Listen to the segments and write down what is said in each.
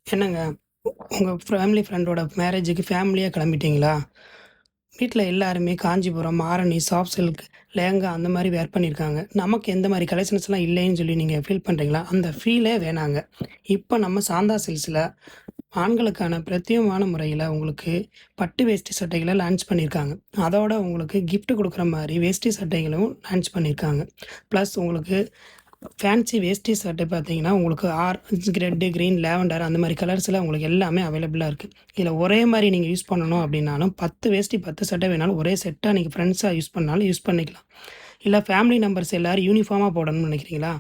என்னங்க, உங்க ஃபேமிலி ஃப்ரெண்டோட மேரேஜுக்கு ஃபேமிலியா கிளம்பிட்டீங்களா? வீட்ல எல்லாருமே காஞ்சிபுரம், ஆரணி, சாஃப்ட் சில்க், லெஹங்கா அந்த மாரி வேர் பண்ணியிருக்காங்க. நமக்கு எந்த மாரி கலெக்ஷன்ஸ்லாம் இல்லைன்னு சொல்லி நீங்க ஃபீல் பண்றீங்களா? அந்த ஃபீலே வேணாங்க. இப்ப நம்ம சாந்தா சில்க்ஸ்ல ஆண்களுக்கான பிரத்யேகமான முறையில உங்களுக்கு பட்டு வேஷ்டி சட்டைகள லான்ச் பண்ணியிருக்காங்க. அதோட உங்களுக்கு கிஃப்ட் குடுக்குற மாரி வேஷ்டி சட்டைகளும் லான்ச் பண்ணியிருக்காங்க. ப்ளஸ் உங்களுக்கு ஃபேன்சி வேஷ்டி சட்டை பார்த்தீங்கன்னா, உங்களுக்கு ரெட்டு, கிரீன், லாவெண்டர் அந்த மாரி கலர்ஸ்ல உங்களுக்கு எல்லாமே அவைலபிளா இருக்கு. இதில ஒரே மாரி நீங்க யூஸ் பண்ணணும் அப்டின்னாலும் 10 வேஷ்டி 10 சட்டை வேணாலும் ஒரே செட்டா நீங்க ஃப்ரெண்ட்ஸா யூஸ் பண்ணாலும் யூஸ் பண்ணிக்கலாம். இல்ல ஃபேமிலி மெம்பர்ஸ் எல்லாரும் யூனிஃபார்மா போடணும்னு நெனைக்கிறீங்களா?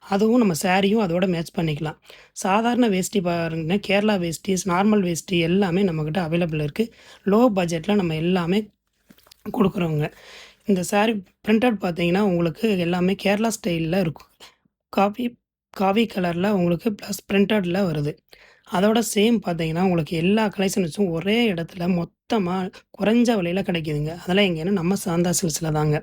அதுவும் நம்ம சாரியும் அதோட மேட்ச் பண்ணிக்கலாம். சாதாரண வேஷ்டி பாருங்க, கேரளா வேஷ்டிஸ், நார்மல் வேஷ்டி எல்லாமே நம்மகிட்ட அவைலபிள் இருக்கு. லோ பட்ஜெட்ல நம்ம எல்லாமே குடுக்குறோங்க. இந்த சாரி பிரிண்டட் பார்த்தீங்கன்னா, உங்களுக்கு எல்லாமே கேரளா ஸ்டைல்ல இருக்கும். காஃபி காவி கலர்ல உங்களுக்கு ப்ளஸ் பிரிண்டட்ல வருது. அதோட சேம் பார்த்தீங்கன்னா, உங்களுக்கு எல்லா கலெக்ஷன்ஸும் ஒரே இடத்துல மொத்தமா குறைஞ்ச விலையில கிடைக்குதுங்க. அதெல்லாம் எங்கேன்னா நம்ம சாந்தா சில்க்ஸ்ல தாங்க.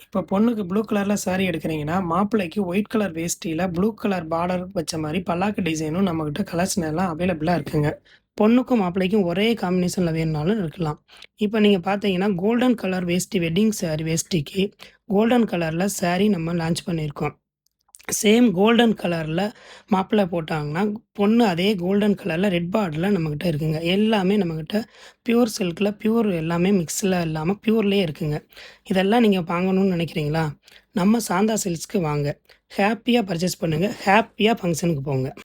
இப்போ பொண்ணுக்கு ப்ளூ கலர்ல சாரி எடுக்கிறீங்கன்னா, மாப்பிள்ளைக்கு ஒயிட் கலர் வேஷ்டியில ப்ளூ கலர் பார்டர் வச்ச மாரி பல்லாக்கு டிசைனும் நம்மகிட்ட கலெக்ஷன் எல்லாம் அவைலபிளா இருக்குங்க. பொண்ணுக்கும் மாப்பிள்ளைக்கும் ஒரே காம்பினேஷன்ல வேணுனாலும் இருக்கலாம். இப்போ நீங்க பார்த்தீங்கன்னா, கோல்டன் கலர் வேஷ்டி வெட்டிங் சாரி வேஷ்டிக்கு கோல்டன் கலர்ல சாரி நம்ம லான்ச் பண்ணியிருக்கோம். சேம் கோல்டன் கலர்ல மாப்பிள்ளை போட்டாங்கன்னா, பொண்ணு அதே கோல்டன் கலர்ல ரெட் பார்டர்ல நம்மகிட்ட இருக்குங்க. எல்லாமே நம்மகிட்ட பியூர் சில்க்ல பியூர் எல்லாமே மிக்ஸ்ல இல்லாம பியூர்லயே இருக்குங்க. இதெல்லாம் நீங்க வாங்கணும்னு நினைக்கிறீங்களா? நம்ம சாந்தா சில்க்ஸ்க்கு வாங்க. ஹேப்பியா பர்ச்சேஸ் பண்ணுங்க. ஹேப்பியா ஃபங்ஷனுக்கு போங்க.